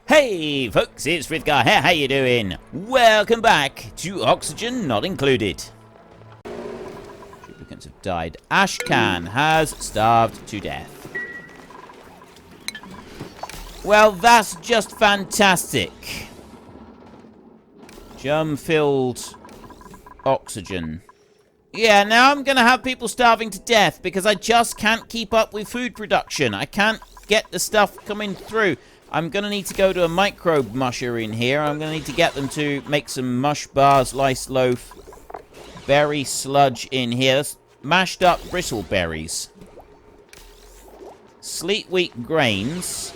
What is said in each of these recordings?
Hey folks, it's Frithgar here, how you doing? Welcome back to Oxygen Not Included. Replicants have died. Ashcan has starved to death. Well, that's just fantastic. Germ-filled oxygen. Yeah, now I'm gonna have people starving to death because I just can't keep up with food production. I can't get the stuff coming through. I'm going to need to go to a microbe musher in here. I'm going to need to get them to make some mush bars, lice loaf, berry sludge in here. That's mashed up bristle berries. Sleet wheat grains.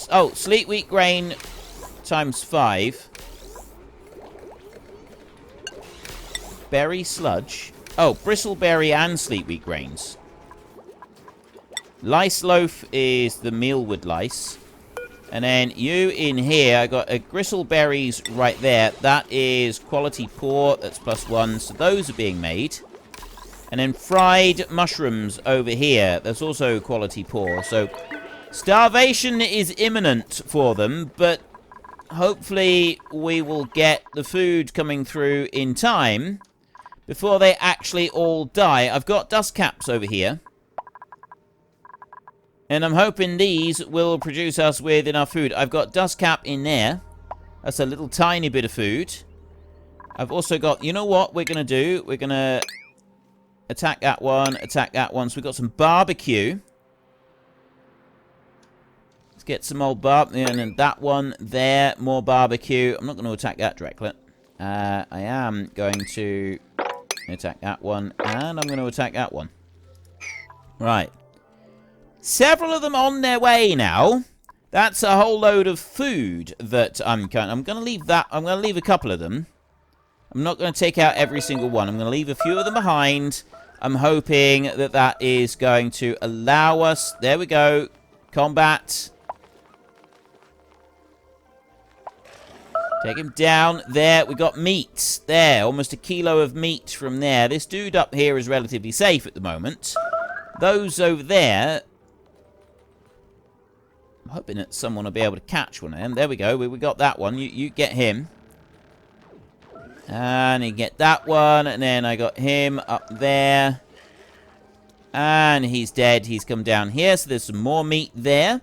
Oh, sleet wheat grain times 5. Berry sludge. Oh, bristleberry and sleet wheat grains. Lice loaf is the mealwood lice. And then you in here, I got a gristleberries right there. That is quality poor. That's +1. So those are being made. And then fried mushrooms over here. That's also quality poor. So starvation is imminent for them. But hopefully we will get the food coming through in time before they actually all die. I've got dust caps over here. And I'm hoping these will produce us with enough food. I've got dust cap in there. That's a little tiny bit of food. I've also got, you know what we're going to do? We're going to attack that one, attack that one. So we've got some barbecue. Let's get some old barbecue. And then that one there, more barbecue. I'm not going to attack that directly. I am going to attack that one. And I'm going to attack that one. Right. Several of them on their way now. That's a whole load of food that I'm going to leave that. I'm going to leave a couple of them. I'm not going to take out every single one. I'm going to leave a few of them behind. I'm hoping that that is going to allow us. There we go. Combat. Take him down. There, we got meat. There, almost a kilo of meat from there. This dude up here is relatively safe at the moment. Those over there, I'm hoping that someone will be able to catch one of them. There we go. We got that one. You get him. And you get that one. And then I got him up there. And he's dead. He's come down here. So there's some more meat there.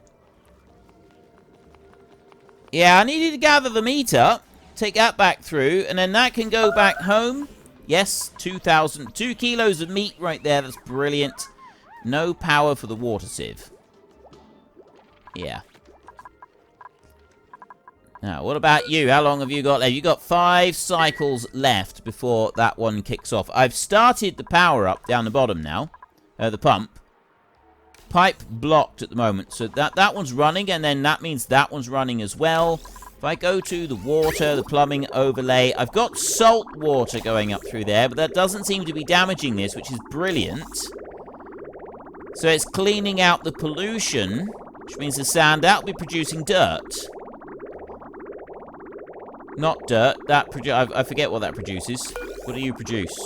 Yeah, I needed to gather the meat up. Take that back through. And then that can go back home. Yes, 2 kilos of meat right there. That's brilliant. No power for the water sieve. Yeah. Now, what about you? How long have you got left? You got 5 cycles left before that one kicks off. I've started the power up down the bottom now. The pump. Pipe blocked at the moment. So that one's running, and then that means that one's running as well. If I go to the water, the plumbing overlay, I've got salt water going up through there, but that doesn't seem to be damaging this, which is brilliant. So it's cleaning out the pollution, which means the sand, that'll be producing dirt. Not dirt. I forget what that produces. What do you produce?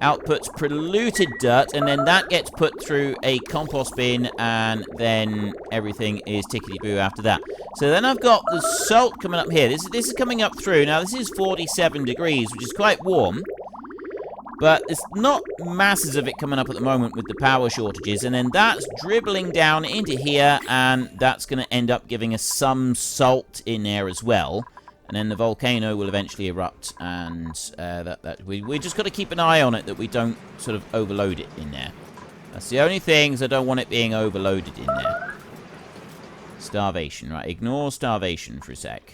Outputs polluted dirt, and then that gets put through a compost bin, and then everything is tickety-boo after that. So then I've got the salt coming up here. This is coming up through. Now, this is 47 degrees, which is quite warm. But there's not masses of it coming up at the moment with the power shortages. And then that's dribbling down into here. And that's going to end up giving us some salt in there as well. And then the volcano will eventually erupt. And we just got to keep an eye on it that we don't sort of overload it in there. That's the only thing, is I don't want it being overloaded in there. Starvation, right? Ignore starvation for a sec.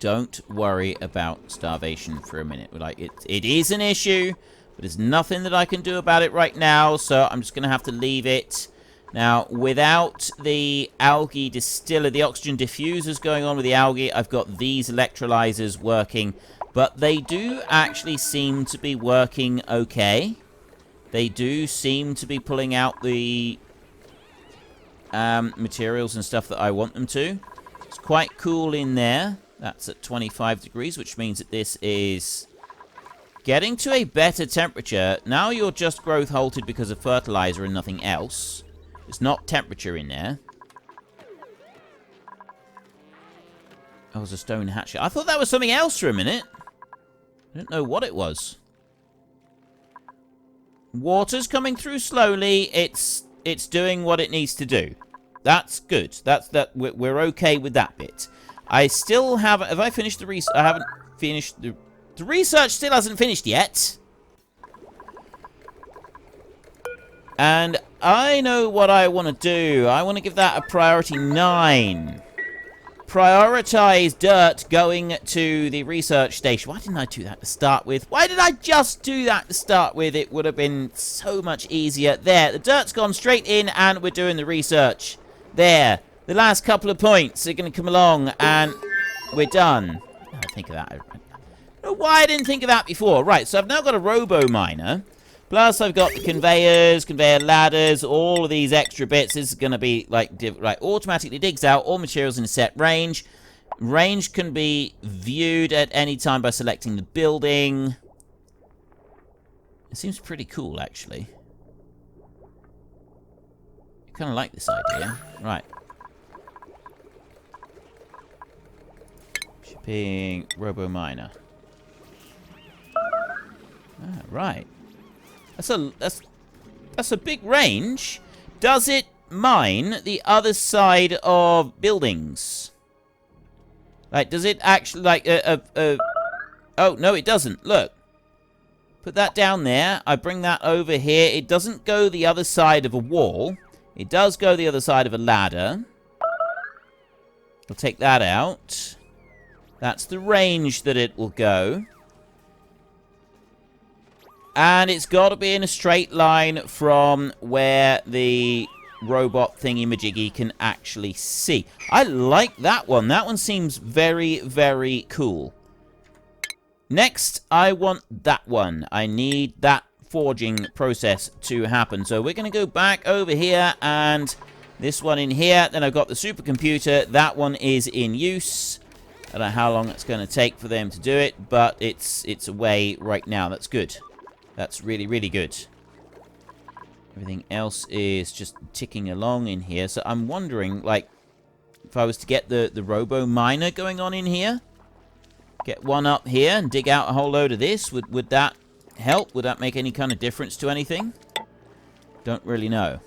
Don't worry about starvation for a minute. Like, it is an issue, but there's nothing that I can do about it right now, so I'm just going to have to leave it. Now, without the algae distiller, the oxygen diffusers going on with the algae, I've got these electrolyzers working, but they do actually seem to be working okay. They do seem to be pulling out the materials and stuff that I want them to. It's quite cool in there. That's at 25 degrees, which means that this is getting to a better temperature. Now you're just growth halted because of fertilizer and nothing else. It's not temperature in there. Oh, it was a stone hatchet. I thought that was something else for a minute. I didn't know what it was. Water's coming through slowly. It's doing what it needs to do. That's good. We're okay with that bit. I still haven't... Have I finished the research? I haven't finished... The research still hasn't finished yet. And I know what I want to do. I want to give that a priority 9. Prioritize dirt going to the research station. Why didn't I do that to start with? Why did I just do that to start with? It would have been so much easier. There, the dirt's gone straight in and we're doing the research. There, the last couple of points are going to come along and we're done. I think of that. I don't know why I didn't think of that before. Right, so I've now got a robo-miner. Plus, I've got the conveyors, conveyor ladders, all of these extra bits. This is going to be, like, automatically digs out all materials in a set range. Range can be viewed at any time by selecting the building. It seems pretty cool, actually. I kind of like this idea. Right. Shipping robo-miner. Ah, right. That's a big range. Does it mine the other side of buildings? Like, does it actually, like, oh, no, it doesn't. Look. Put that down there. I bring that over here. It doesn't go the other side of a wall. It does go the other side of a ladder. I'll take that out. That's the range that it will go. And it's got to be in a straight line from where the robot thingy-majiggy can actually see. I like that one. That one seems very, very cool. Next, I want that one. I need that forging process to happen. So we're going to go back over here and this one in here. Then I've got the supercomputer. That one is in use. I don't know how long it's going to take for them to do it, but it's away right now. That's good. That's really, really good. Everything else is just ticking along in here. So I'm wondering, like, if I was to get the robo-miner going on in here, get one up here and dig out a whole load of this, would that help? Would that make any kind of difference to anything? Don't really know.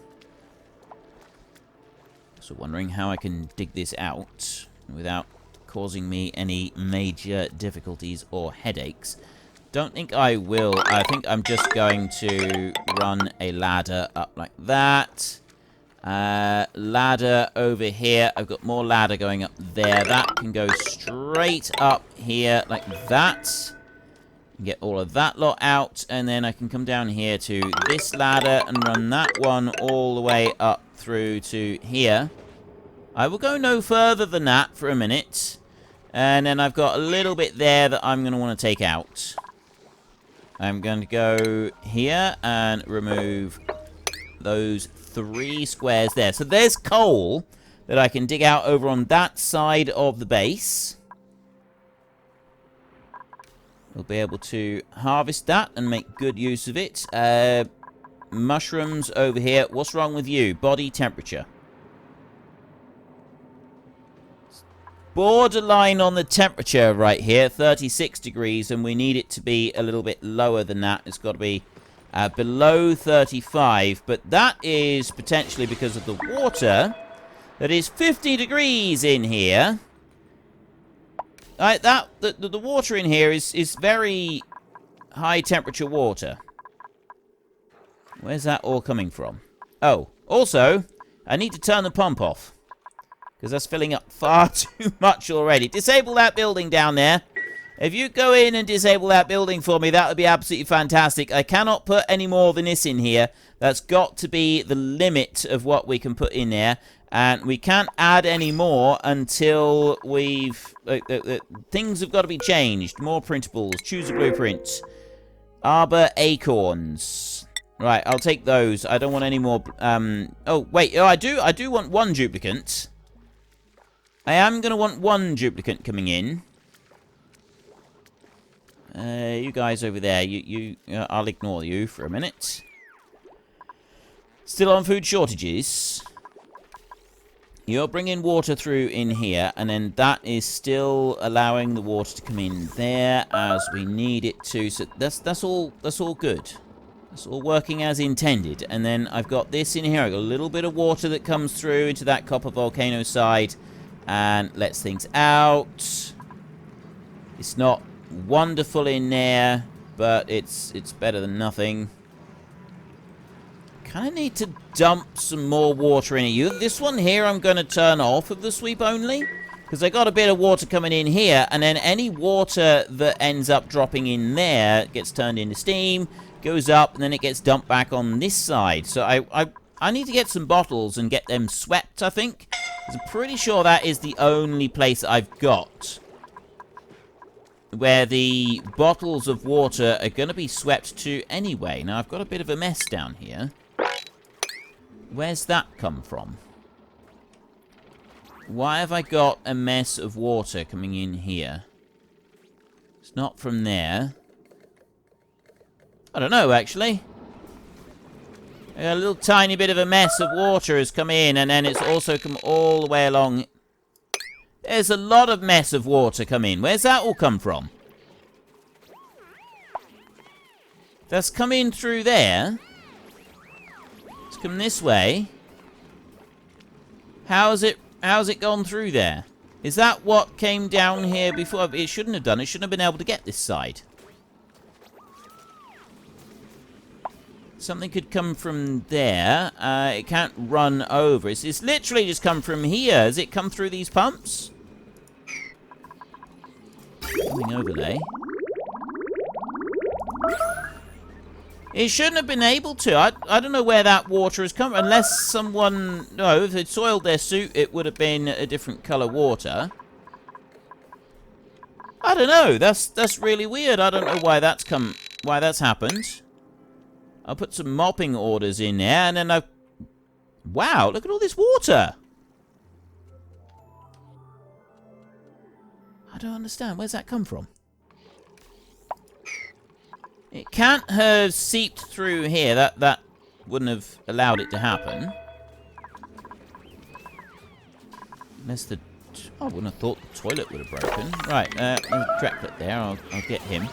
So wondering how I can dig this out without causing me any major difficulties or headaches. Don't think I will. I think I'm just going to run a ladder up like that. Ladder over here. I've got more ladder going up there. That can go straight up here like that. Get all of that lot out. And then I can come down here to this ladder and run that one all the way up through to here. I will go no further than that for a minute. And then I've got a little bit there that I'm going to want to take out. I'm going to go here and remove those 3 squares there. So there's coal that I can dig out over on that side of the base. We'll be able to harvest that and make good use of it. Mushrooms over here. What's wrong with you? Body temperature. Borderline on the temperature right here, 36 degrees, and we need it to be a little bit lower than that. It's got to be below 35, but that is potentially because of the water that is 50 degrees in here. The water in here is very high temperature water. Where's that all coming from? Oh, also, I need to turn the pump off. Because that's filling up far too much already. Disable that building down there. If you go in and disable that building for me, that would be absolutely fantastic. I cannot put any more than this in here. That's got to be the limit of what we can put in there. And we can't add any more until we've... things have got to be changed. More printables. Choose a blueprint. Arbor acorns. Right, I'll take those. I don't want any more... oh, wait. Oh, I do want one duplicate. I am going to want one duplicate coming in. You guys over there, I'll ignore you for a minute. Still on food shortages. You're bringing water through in here, and then that is still allowing the water to come in there as we need it to. So that's all good. That's all working as intended. And then I've got this in here. I've got a little bit of water that comes through into that copper volcano side and lets things out. It's not wonderful in there, but it's better than nothing. Kind of need to dump some more water in here. This one here I'm going to turn off of the sweep only, because I got a bit of water coming in here, and then any water that ends up dropping in there gets turned into steam, goes up, and then it gets dumped back on this side. So I need to get some bottles and get them swept, I think. I'm pretty sure that is the only place I've got where the bottles of water are going to be swept to anyway. Now, I've got a bit of a mess down here. Where's that come from? Why have I got a mess of water coming in here? It's not from there. I don't know, actually. A little tiny bit of a mess of water has come in, and then it's also come all the way along. There's a lot of mess of water come in. Where's that all come from? That's come in through there. It's come this way. How's it gone through there? Is that what came down here before? It shouldn't have done. It shouldn't have been able to get this side. Something could come from there. It can't run over. It's literally just come from here. Has it come through these pumps? Coming overlay. It shouldn't have been able to. I don't know where that water has come from. Unless someone... No, if they'd soiled their suit, it would have been a different colour water. I don't know. That's really weird. I don't know why that's happened. I'll put some mopping orders in there, and then wow, look at all this water! I don't understand. Where's that come from? It can't have seeped through here. That wouldn't have allowed it to happen. Unless the... I wouldn't have thought the toilet would have broken. Right, there's a Dreklet there. I'll get him.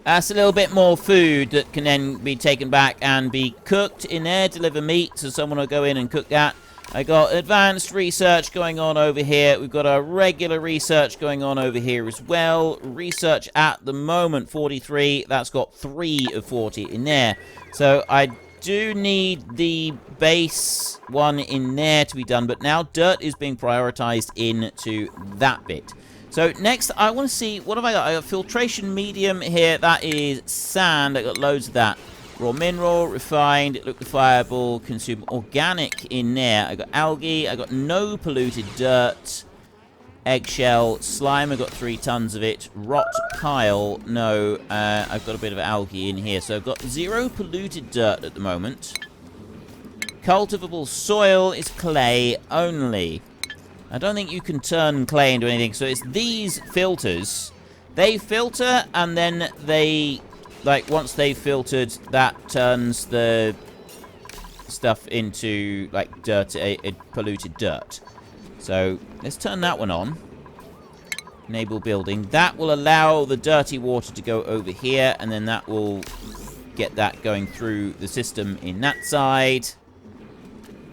That's a little bit more food that can then be taken back and be cooked in there. Deliver meat, so someone will go in and cook that. I got advanced research going on over here. We've got our regular research going on over here as well. Research at the moment, 43. That's got 3 of 40 in there. So I do need the base one in there to be done. But now dirt is being prioritized into that bit. So next, I want to see, what have I got? I got filtration medium here. That is sand. I got loads of that. Raw mineral, refined, liquefiable, consume organic in there. I got algae. I got no polluted dirt. Eggshell, slime. I got 3 tons of it. Rot pile, no. I've got a bit of algae in here. So I've got 0 polluted dirt at the moment. Cultivable soil is clay only. I don't think you can turn clay into anything. So it's these filters. They filter, and then they, like, once they've filtered, that turns the stuff into, like, dirt, a polluted dirt. So let's turn that one on. Enable building. That will allow the dirty water to go over here, and then that will get that going through the system in that side.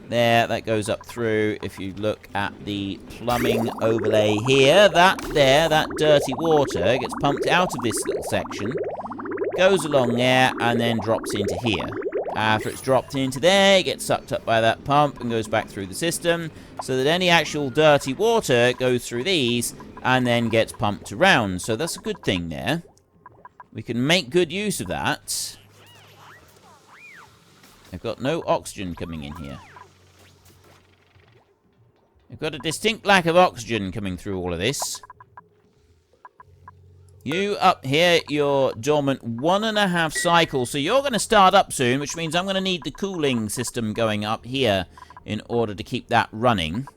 There, that goes up through. If you look at the plumbing overlay here, that dirty water gets pumped out of this little section, goes along there, and then drops into here. After it's dropped into there, it gets sucked up by that pump and goes back through the system, so that any actual dirty water goes through these and then gets pumped around. So that's a good thing there. We can make good use of that. I've got no oxygen coming in here. I've got a distinct lack of oxygen coming through all of this. You up here, you're dormant 1.5 cycles, so you're going to start up soon, which means I'm going to need the cooling system going up here in order to keep that running.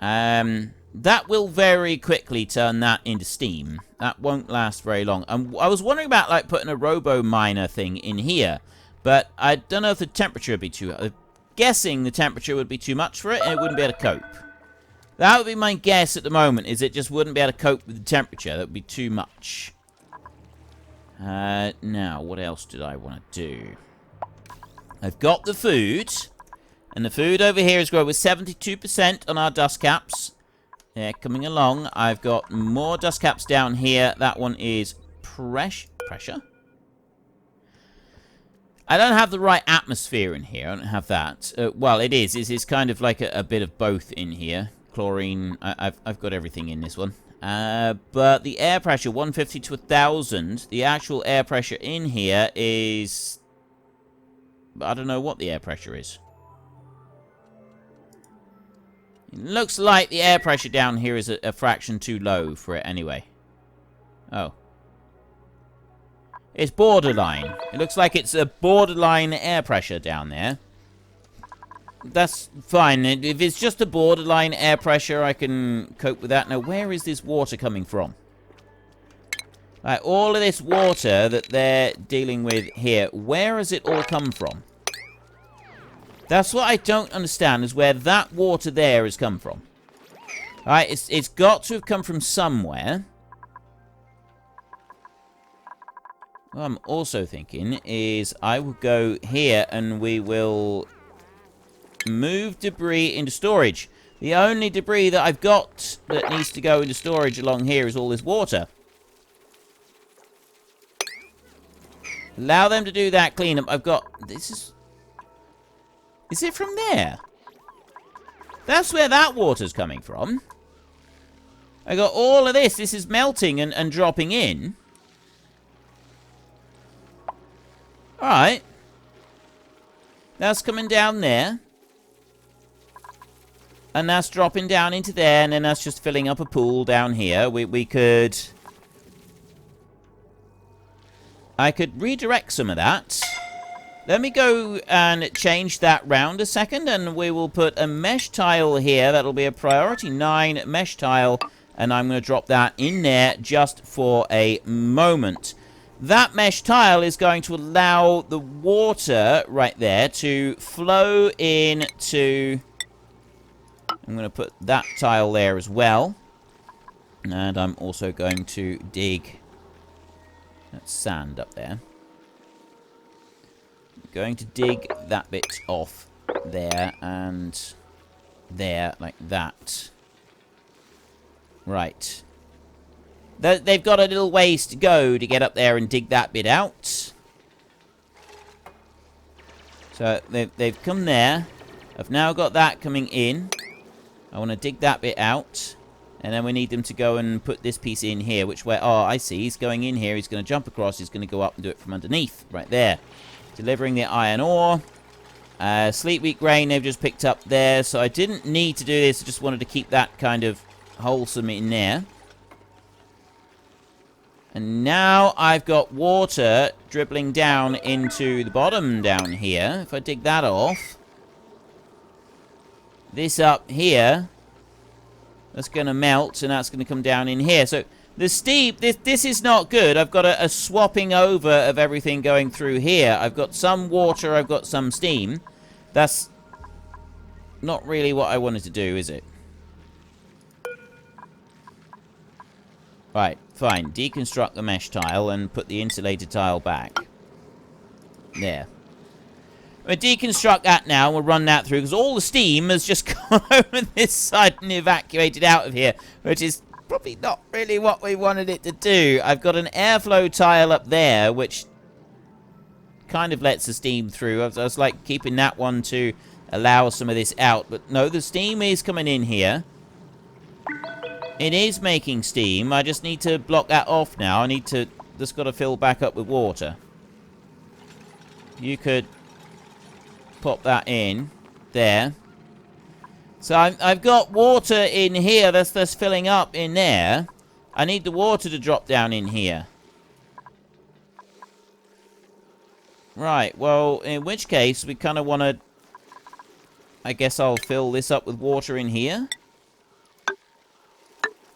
That will very quickly turn that into steam. That won't last very long. I was wondering about, like, putting a robo miner thing in here, But I don't know if the temperature would be too... I'm guessing the temperature would be too much for it, and it wouldn't be able to cope. That would be my guess at the moment, is it just wouldn't be able to cope with the temperature. That would be too much. Now, what else did I want to do? I've got the food. And the food over here is growing with 72% on our dust caps. They're coming along. I've got more dust caps down here. That one is pressure? I don't have the right atmosphere in here. I don't have that. Well, it is. It's kind of like a bit of both in here. Chlorine. I've got everything in this one. But the air pressure, 150 to 1,000. The actual air pressure in here is... I don't know what the air pressure is. It looks like the air pressure down here is a fraction too low for it anyway. Oh. It's borderline. It looks like it's a borderline air pressure down there. That's fine. If it's just a borderline air pressure, I can cope with that. Now, where is this water coming from? Like, all of this water that they're dealing with here, where has it all come from? That's what I don't understand, is where that water there has come from. Alright, it's got to have come from somewhere. What I'm also thinking is I will go here and we will move debris into storage. The only debris that I've got that needs to go into storage along here is all this water. Allow them to do that cleanup. I've got... This is... Is it from there? That's where that water's coming from. I got all of this. This is melting and dropping in. Alright. That's coming down there. And that's dropping down into there. And then that's just filling up a pool down here. We could... I could redirect some of that. Let me go and change that round a second, and we will put a mesh tile here. That'll be a priority 9 mesh tile, and I'm going to drop that in there just for a moment. That mesh tile is going to allow the water right there to flow into... I'm going to put that tile there as well. And I'm also going to dig that sand up there. Going to dig that bit off there and there, like that. Right. They've got a little ways to go to get up there and dig that bit out. So they've come there. I've now got that coming in. I want to dig that bit out. And then we need them to go and put this piece in here, which way... Oh, I see. He's going in here. He's going to jump across. He's going to go up and do it from underneath. Right there. Delivering the iron ore. Sleep wheat grain they've just picked up there. So I didn't need to do this. I just wanted to keep that kind of wholesome in there. And now I've got water dribbling down into the bottom down here. If I dig that off. This up here. That's going to melt and that's going to come down in here. So the steam, this is not good. I've got a swapping over of everything going through here. I've got some water, I've got some steam. That's not really what I wanted to do, is it? Right, fine. Deconstruct the mesh tile and put the insulated tile back. There. We'll deconstruct that now and we'll run that through because all the steam has just gone over this side and evacuated out of here, which is probably not really what we wanted it to do. I've got an airflow tile up there, which kind of lets the steam through. I was like keeping that one to allow some of this out. But no, the steam is coming in here. It is making steam. I just need to block that off now. I need to... Just got to fill back up with water. You could pop that in there. So I've got water in here that's filling up in there. I need the water to drop down in here. Right, well, in which case we kind of want to... I guess I'll fill this up with water in here.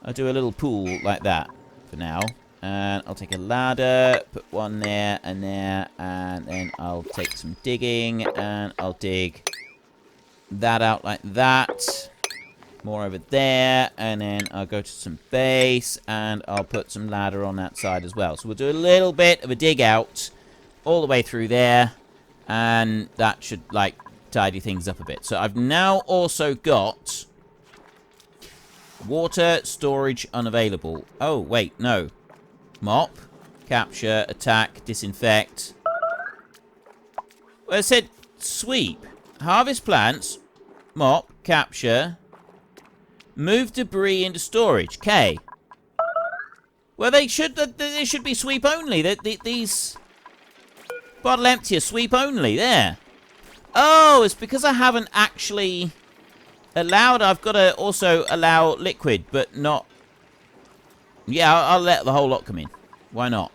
I'll do a little pool like that for now. And I'll take a ladder, put one there, and then I'll take some digging, and I'll dig that out like that. More over there, and then I'll go to some base, and I'll put some ladder on that side as well. So we'll do a little bit of a dig out all the way through there, and that should, like, tidy things up a bit. So I've now also got water storage unavailable. Oh, wait, no. Mop, capture, attack, disinfect. Well, it said sweep, harvest plants, mop, capture, move debris into storage. Okay. Well, they should be sweep only. These bottle empty are sweep only. There. Oh, it's because I haven't actually allowed. I've got to also allow liquid, but not. Yeah, I'll let the whole lot come in. Why not?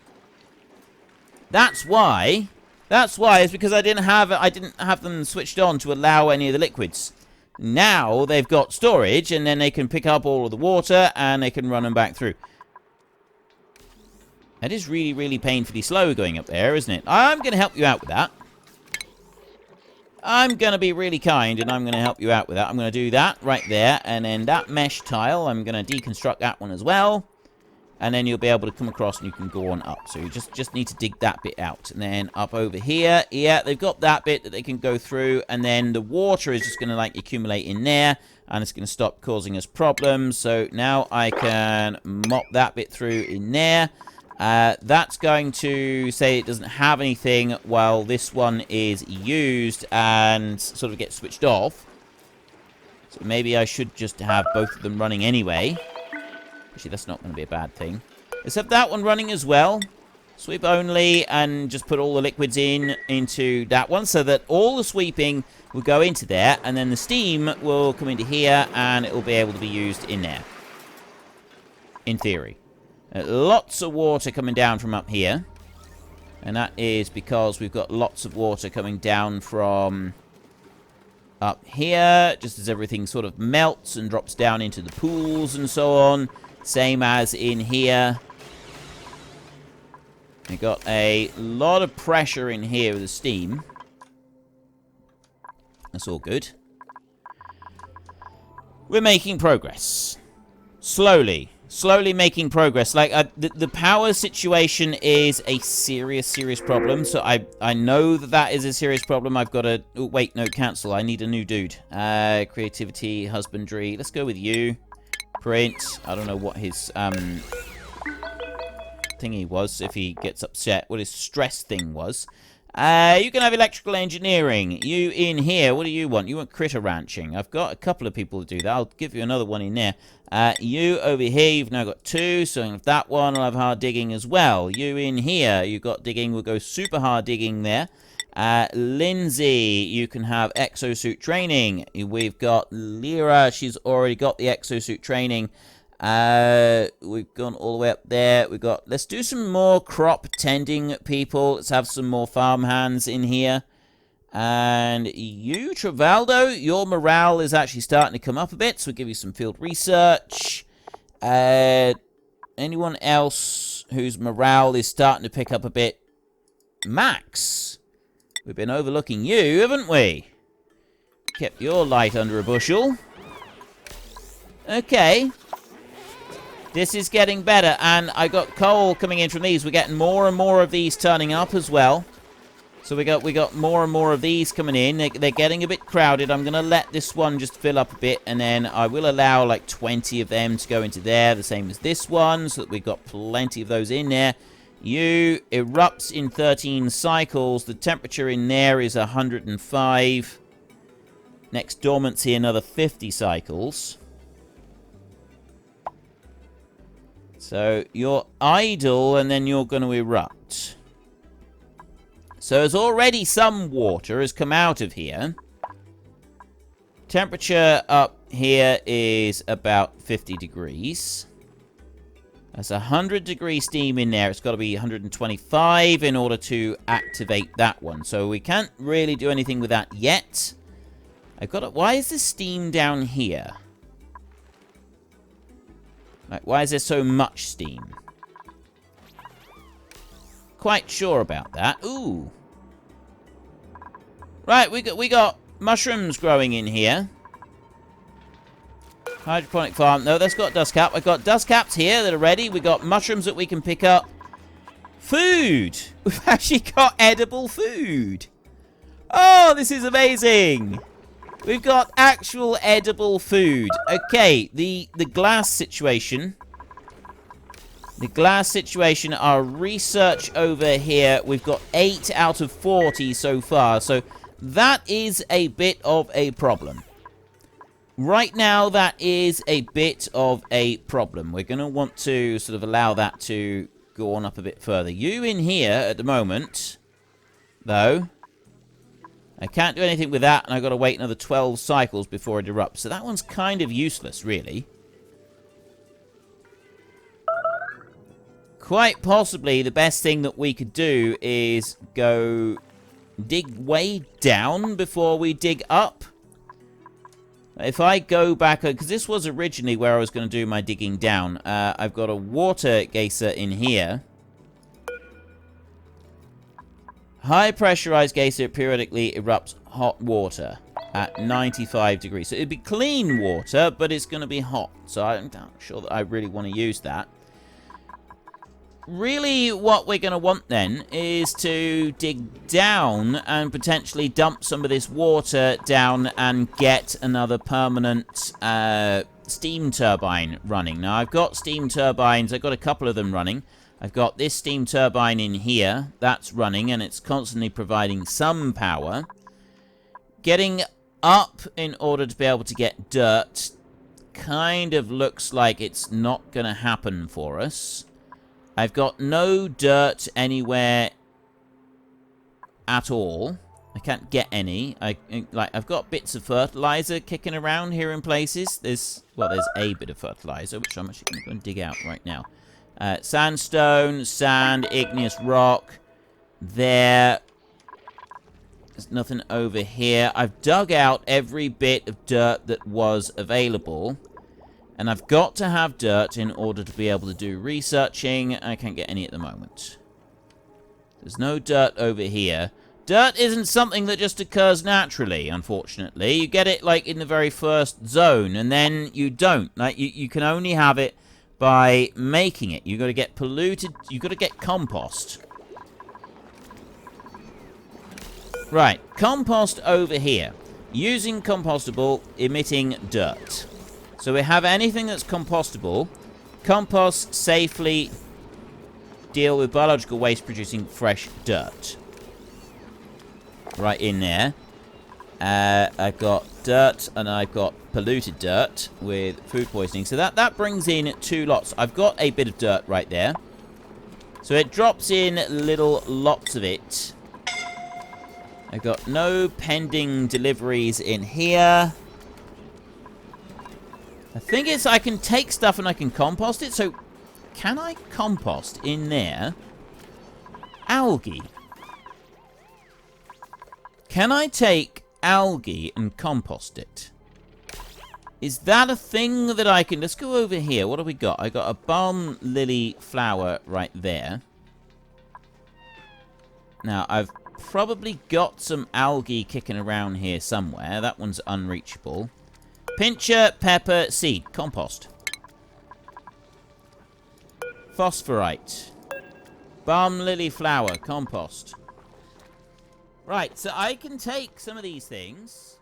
That's why. That's why. It's because I didn't have them switched on to allow any of the liquids. Now they've got storage, and then they can pick up all of the water, and they can run them back through. That is really, really painfully slow going up there, isn't it? I'm going to help you out with that. I'm going to be really kind, and I'm going to help you out with that. I'm going to do that right there, and then that mesh tile, I'm going to deconstruct that one as well. And then you'll be able to come across, and you can go on up. So you just need to dig that bit out. And then up over here, yeah, they've got that bit that they can go through. And then the water is just going to, like, accumulate in there. And it's going to stop causing us problems. So now I can mop that bit through in there. That's going to say it doesn't have anything while this one is used and sort of gets switched off. So maybe I should just have both of them running anyway. Actually, that's not going to be a bad thing. Let's have that one running as well. Sweep only, and just put all the liquids into that one so that all the sweeping will go into there, and then the steam will come into here, and it will be able to be used in there. In theory. Lots of water coming down from up here. And that is because we've got lots of water coming down from up here, just as everything sort of melts and drops down into the pools and so on. Same as in here. We've got a lot of pressure in here with the steam. That's all good. We're making progress. Slowly. Slowly making progress. Like, the power situation is a serious problem. So I know that is a serious problem. I've got to... Oh, wait, no, cancel. I need a new dude. Creativity, husbandry. Let's go with you. Print. I don't know what his thingy was, if he gets upset. What his stress thing was. You can have electrical engineering. You in here, what do you want? You want critter ranching. I've got a couple of people to do that. I'll give you another one in there. You over here, you've now got two, so I'll have that one. I'll have hard digging as well. You in here, you've got digging. We'll go super hard digging there. Lindsay, you can have exosuit training. We've got Lyra, she's already got the exosuit training. We've gone all the way up there. We've got, let's do some more crop tending people. Let's have some more farm hands in here. And you, Travaldo, your morale is actually starting to come up a bit, so we'll give you some field research. Anyone else whose morale is starting to pick up a bit? Max, we've been overlooking you, haven't we? Kept your light under a bushel. Okay. This is getting better, and I got coal coming in from these. We're getting more and more of these turning up as well. So we got more and more of these coming in. They're getting a bit crowded. I'm going to let this one just fill up a bit, and then I will allow like 20 of them to go into there, the same as this one, so that we've got plenty of those in there. You erupts in 13 cycles. The temperature in there is 105. Next dormancy, another 50 cycles. So you're idle, and then you're going to erupt. So there's already some water has come out of here. Temperature up here is about 50 degrees. That's 100 degree steam in there. It's got to be 125 in order to activate that one. So we can't really do anything with that yet. I've got to... Why is the steam down here? Like, why is there so much steam? quite sure about that. Ooh. Right, we got mushrooms growing in here. Hydroponic farm. No, that's got dust cap. I've got dust caps here that are ready. We got mushrooms that we can pick up. Food. We've actually got edible food. Oh, this is amazing. We've got actual edible food. Okay, the glass situation. The glass situation, our research over here, we've got 8 out of 40 so far. So that is a bit of a problem. Right now, that is a bit of a problem. We're going to want to sort of allow that to go on up a bit further. You in here at the moment, though, I can't do anything with that, and I've got to wait another 12 cycles before it erupts. So that one's kind of useless, really. Quite possibly, the best thing that we could do is go dig way down before we dig up. If I go back, because this was originally where I was going to do my digging down. I've got a water geyser in here. High pressurized geyser periodically erupts hot water at 95 degrees. So it'd be clean water, but it's going to be hot. So I'm not sure that I really want to use that. Really, what we're going to want then is to dig down and potentially dump some of this water down and get another permanent steam turbine running. Now, I've got steam turbines. I've got a couple of them running. I've got this steam turbine in here. That's running, and it's constantly providing some power. Getting up in order to be able to get dirt kind of looks like it's not going to happen for us. I've got no dirt anywhere at all. I can't get any. I've got bits of fertilizer kicking around here in places. There's a bit of fertilizer, which I'm actually going to go and dig out right now. Sandstone, sand, igneous rock. There's nothing over here. I've dug out every bit of dirt that was available. And I've got to have dirt in order to be able to do researching. I can't get any at the moment. There's no dirt over here. Dirt isn't something that just occurs naturally, unfortunately. You get it, like, in the very first zone, and then you don't. Like, you can only have it by making it. You've got to get polluted. You've got to get compost. Right, compost over here. Using compostable, emitting dirt. So we have anything that's compostable. Compost safely deal with biological waste producing fresh dirt. Right in there. I've got dirt and I've got polluted dirt with food poisoning. So that brings in 2 lots. I've got a bit of dirt right there. So it drops in little lots of it. I've got no pending deliveries in here. I think it's I can take stuff and I can compost it. So, can I compost in there algae? Can I take algae and compost it? Is that a thing that I can... Let's go over here. What have we got? I got a balm lily flower right there. Now, I've probably got some algae kicking around here somewhere. That one's unreachable. Pincher, pepper, seed, compost. Phosphorite. Balm lily flower, compost. Right, so I can take some of these things.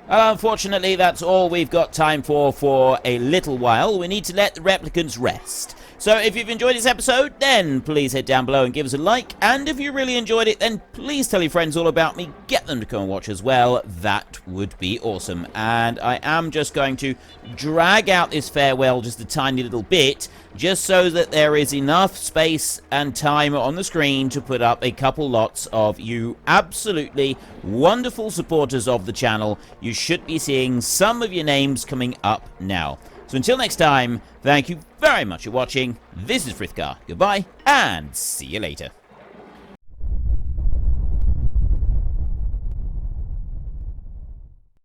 Well, unfortunately, that's all we've got time for a little while. We need to let the replicants rest. So if you've enjoyed this episode, then please head down below and give us a like. And if you really enjoyed it, then please tell your friends all about me. Get them to come and watch as well. That would be awesome. And I am just going to drag out this farewell just a tiny little bit, just so that there is enough space and time on the screen to put up a couple lots of you absolutely wonderful supporters of the channel. You should be seeing some of your names coming up now. So until next time, thank you very much for watching. This is Frithgar. Goodbye, and see you later.